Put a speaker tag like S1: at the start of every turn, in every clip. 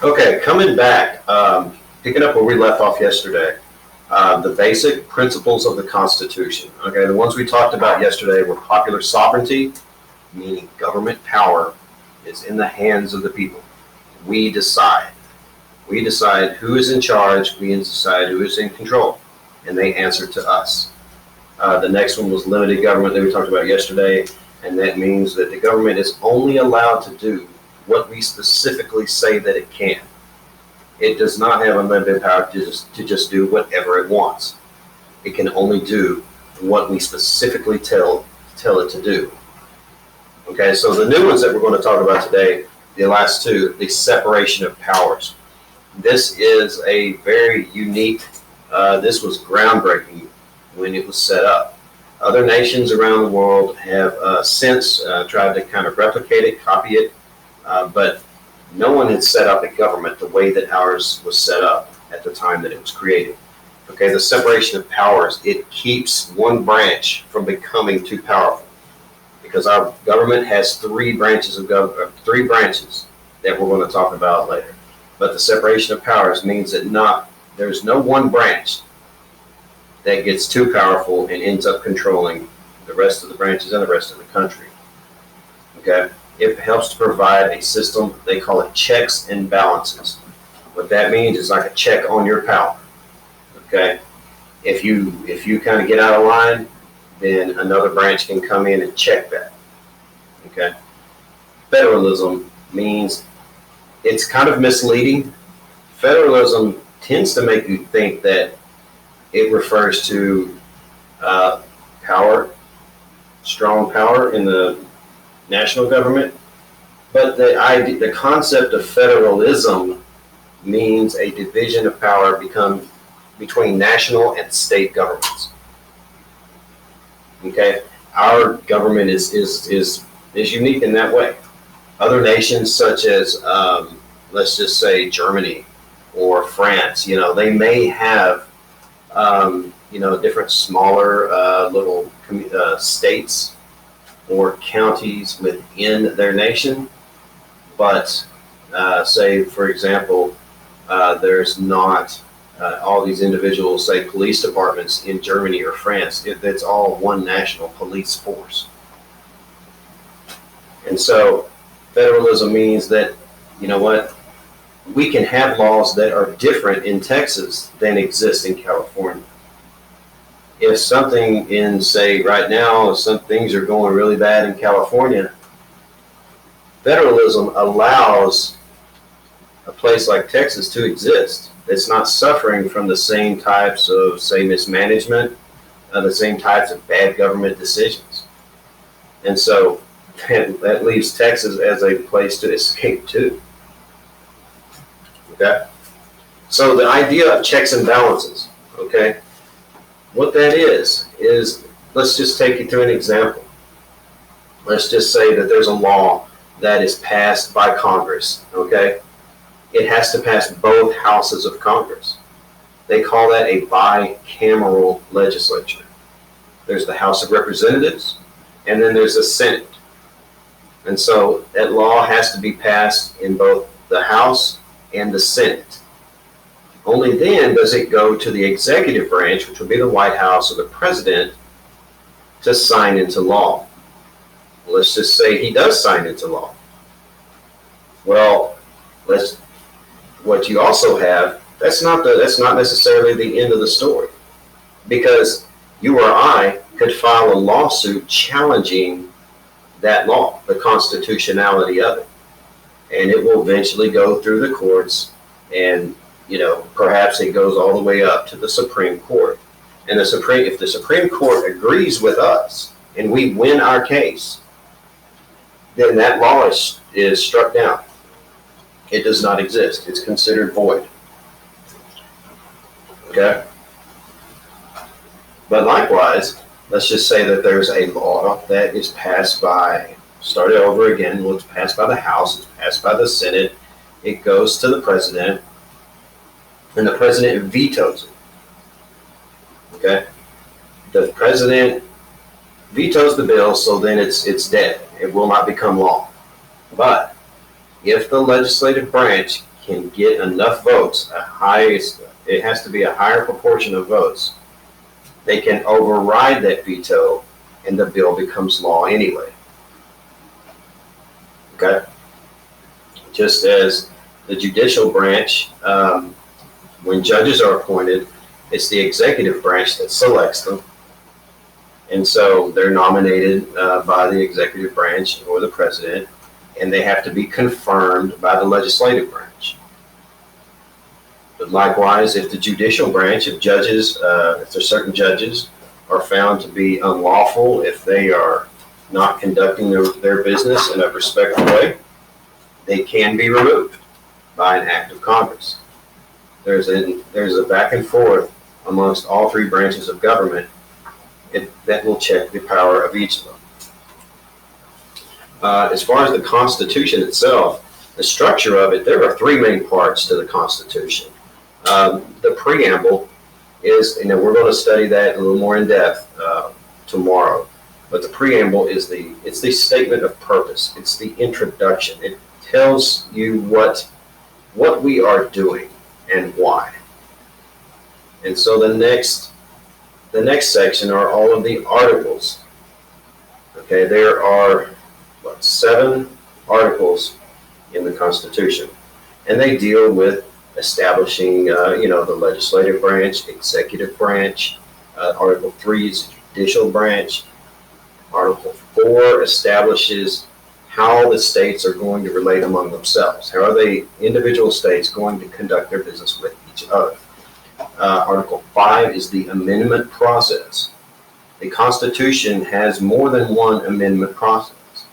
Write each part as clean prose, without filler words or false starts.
S1: Okay, coming back, picking up where we left off yesterday, the basic principles of the Constitution. Okay, the ones we talked about yesterday were popular sovereignty, meaning government power is in the hands of the people. We decide. We decide who is in charge, we decide who is in control, and they answer to us. The next one was limited government that we talked about yesterday, and that means that the government is only allowed to do what we specifically say that it can. It does not have unlimited power to just do whatever it wants. It can only do what we specifically tell it to do. Okay, so the new ones that we're going to talk about today, the last two, the separation of powers. This is a very unique, this was groundbreaking when it was set up. Other nations around the world have since tried to kind of replicate it, copy it, but no one had set up a government the way that ours was set up at the time that it was created. Okay, the separation of powers, it keeps one branch from becoming too powerful, because our government has three branches of government, three branches that we're going to talk about later. But the separation of powers means that there's no one branch that gets too powerful and ends up controlling the rest of the branches and the rest of the country. Okay, it helps to provide a system, they call it checks and balances. What that means is like a check on your power. Okay, if you kind of get out of line, then another branch can come in and check that. Okay, federalism means, it's kind of misleading. Federalism tends to make you think that it refers to power, strong power in the national government, but the concept of federalism means a division of power between national and state governments. Okay, our government is unique in that way. Other nations, such as let's just say Germany or France, they may have different smaller little states or counties within their nation, but say, for example, there's not all these individual, say, police departments in Germany or France. It's all one national police force. And so federalism means that, we can have laws that are different in Texas than exist in California. If something in, say, right now, some things are going really bad in California, federalism allows a place like Texas to exist. It's not suffering from the same types of, say, mismanagement, the same types of bad government decisions. And so that leaves Texas as a place to escape to. Okay? So the idea of checks and balances, okay? What that is, let's just take you through an example. Let's just say that there's a law that is passed by Congress, okay? It has to pass both houses of Congress. They call that a bicameral legislature. There's the House of Representatives, and then there's the Senate. And so that law has to be passed in both the House and the Senate. Only then does it go to the executive branch, which would be the White House or the president, to sign into law. Let's just say he does sign into law. Well, what you also have, that's not necessarily the end of the story, because you or I could file a lawsuit challenging that law, the constitutionality of it, and it will eventually go through the courts, and perhaps it goes all the way up to the Supreme Court. And if the Supreme Court agrees with us and we win our case, then that law is struck down. It does not exist. It's considered void. Okay? But likewise, let's just say that there's a law that is passed by, start it over again, well, it's passed by the House, it's passed by the Senate, it goes to the president, and the president vetoes it. Okay? The president vetoes the bill, so then it's dead. It will not become law. But if the legislative branch can get enough votes, it has to be a higher proportion of votes, they can override that veto and the bill becomes law anyway. Okay? Just as the judicial branch, when judges are appointed, it's the executive branch that selects them. And so they're nominated by the executive branch or the president, and they have to be confirmed by the legislative branch. But likewise, if the judicial branch, if judges, if there's certain judges are found to be unlawful, if they are not conducting their business in a respectful way, they can be removed by an act of Congress. There's a back and forth amongst all three branches of government that will check the power of each of them. As far as the Constitution itself, the structure of it, there are three main parts to the Constitution. The preamble is, we're going to study that a little more in depth tomorrow. But the preamble is it's the statement of purpose. It's the introduction. It tells you what we are doing and why. And so the next section are all of the articles. Okay, there are 7 articles in the Constitution, and they deal with establishing, the legislative branch, executive branch. Article 3 is the judicial branch. Article 4 establishes how the states are going to relate among themselves. How are the individual states going to conduct their business with each other? Article 5 is the amendment process. The Constitution has more than one amendment process,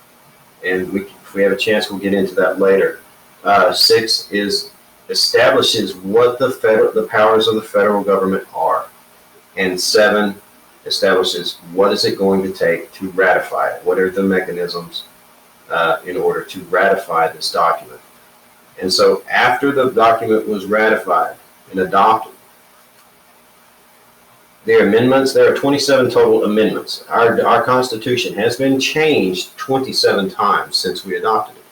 S1: and if we have a chance, we'll get into that later. 6 establishes what the powers of the federal government are, and 7 establishes what is it going to take to ratify it. What are the mechanisms in order to ratify this document? And so after the document was ratified and adopted, there are amendments. There are 27 total amendments. Our Constitution has been changed 27 times since we adopted it.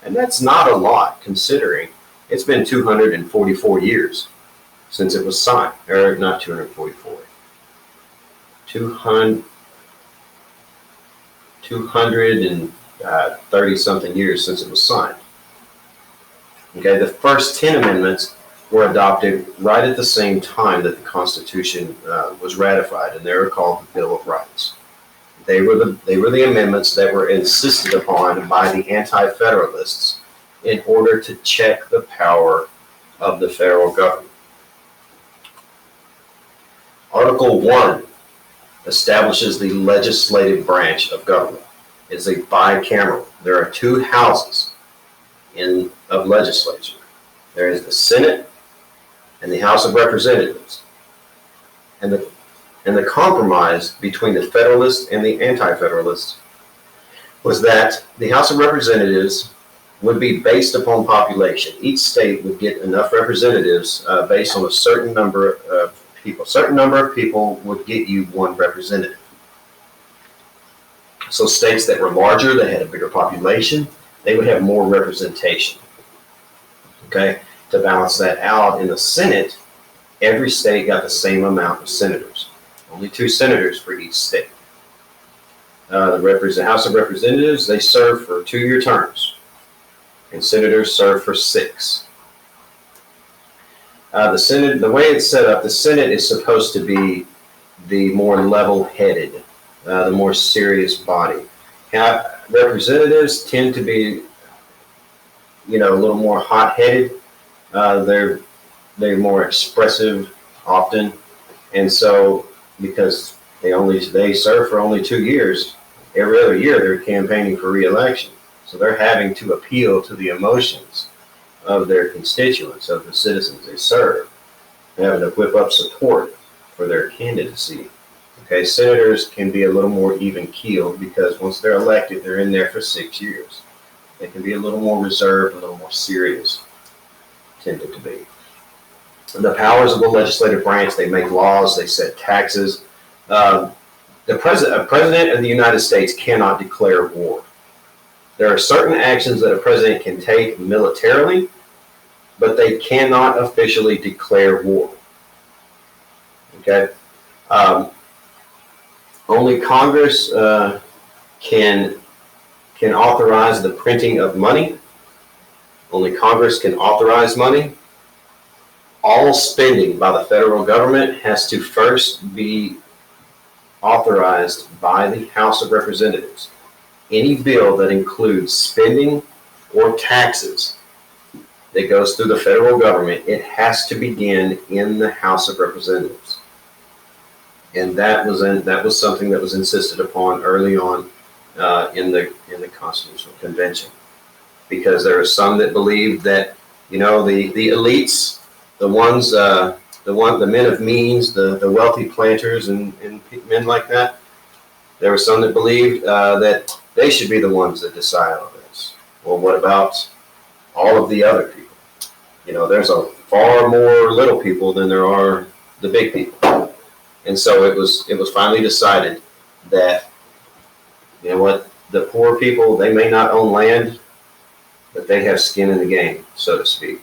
S1: And that's not a lot, considering it's been 244 years since it was signed. Or not 244. 230-something years since it was signed. Okay, the first 10 amendments were adopted right at the same time that the Constitution was ratified, and they were called the Bill of Rights. They were the amendments that were insisted upon by the anti-federalists in order to check the power of the federal government. Article 1 establishes the legislative branch of government. It's a bicameral. There are 2 houses of legislature. There is the Senate and the House of Representatives. And the compromise between the Federalists and the Anti-Federalists was that the House of Representatives would be based upon population. Each state would get enough representatives based on a certain number of people. A certain number of people would get you 1 representative. So states that were larger, that had a bigger population, they would have more representation. Okay? To balance that out, in the Senate, every state got the same amount of senators. Only 2 senators for each state. The House of Representatives, they serve for 2-year terms. And senators serve for 6. The Senate, the way it's set up, the Senate is supposed to be the more level-headed, the more serious body. Representatives tend to be, a little more hot-headed. They're more expressive often, and so because they serve for only 2 years, every other year they're campaigning for re-election. So they're having to appeal to the emotions of their constituents, of the citizens they serve, having to whip up support for their candidacy. Okay, senators can be a little more even-keeled because once they're elected, they're in there for 6 years. They can be a little more reserved, a little more serious, tended to be. The powers of the legislative branch, they make laws, they set taxes. A president of the United States cannot declare war. There are certain actions that a president can take militarily, but they cannot officially declare war. Okay? Only Congress can authorize the printing of money. Only Congress can authorize money. All spending by the federal government has to first be authorized by the House of Representatives. Any bill that includes spending or taxes that goes through the federal government, it has to begin in the House of Representatives. And that was something that was insisted upon early on in the Constitutional Convention, because there are some that believed that, you know, the elites, the men of means, the wealthy planters and men like that, there were some that believed that they should be the ones that decide on this. Well, what about all of the other people? You know, there's a far more little people than there are the big people. And so it was finally decided that, you know what, the poor people, they may not own land, but they have skin in the game, so to speak.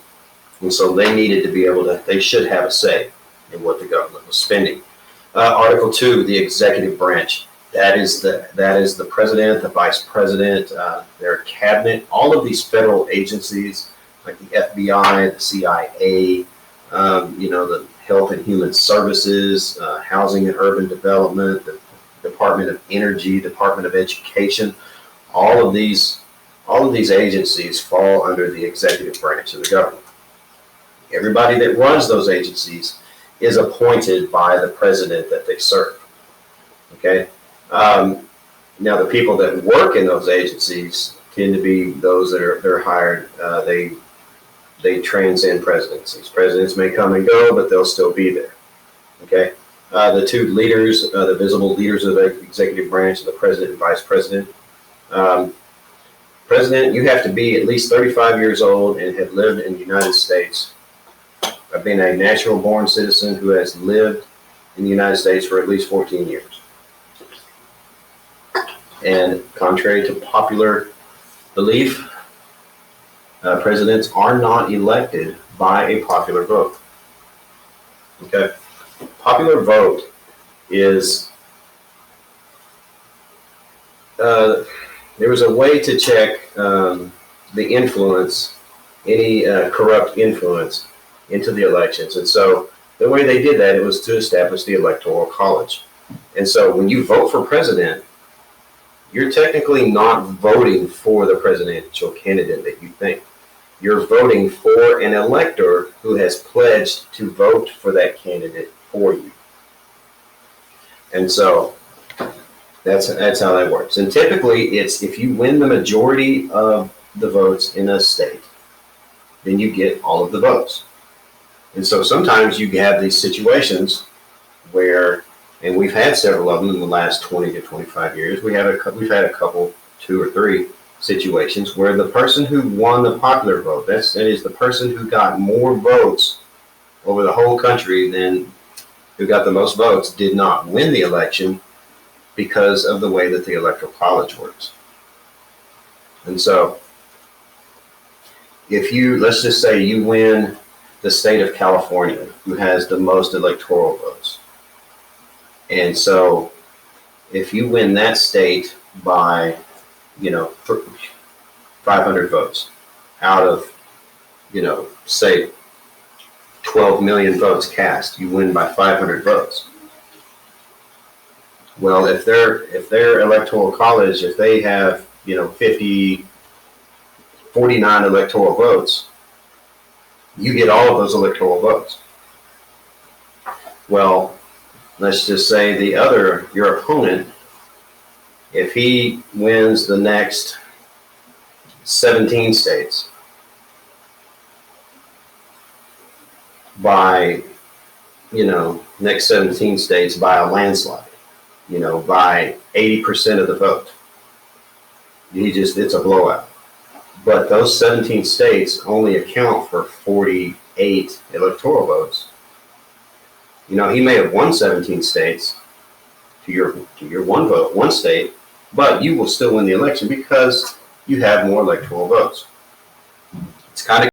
S1: And so they needed to be able to, they should have a say in what the government was spending. Article 2, the executive branch. That is the president, the vice president, their cabinet, all of these federal agencies like the FBI, the CIA, you know, the Health and Human Services, Housing and Urban Development, the Department of Energy, Department of Education. All of these agencies fall under the executive branch of the government. Everybody that runs those agencies is appointed by the president that they serve. Okay. Now the people that work in those agencies tend to be those that they're hired. They transcend presidencies. Presidents may come and go, but they'll still be there. Okay. The two leaders, the visible leaders of the executive branch, are the president and vice president. President, you have to be at least 35 years old and have lived in the United States. I've been a natural born citizen who has lived in the United States for at least 14 years. And contrary to popular belief, presidents are not elected by a popular vote. Okay? Popular vote is, there was a way to check the influence, any corrupt influence into the elections. And so the way they did that, it was to establish the Electoral College. And so when you vote for president, you're technically not voting for the presidential candidate that you think. You're voting for an elector who has pledged to vote for that candidate for you. And so that's how that works. And typically it's if you win the majority of the votes in a state, then you get all of the votes. And so sometimes you have these situations where, and we've had several of them in the last 20 to 25 years, we've had a couple, 2 or 3 situations where the person who won the popular vote, that is the person who got more votes over the whole country than who got the most votes, did not win the election because of the way that the Electoral College works. And so if you, let's just say you win the state of California, who has the most electoral votes. And so if you win that state by, 500 votes out of, say 12 million votes cast, you win by 500 votes. Well, if their electoral college, if they have, 49 electoral votes, you get all of those electoral votes. Well, let's just say your opponent, if he wins the next 17 states by, next 17 states by a landslide, by 80% of the vote, it's a blowout. But those 17 states only account for 48 electoral votes. He may have won 17 states to your one vote, one state, but you will still win the election because you have more electoral votes. It's kind of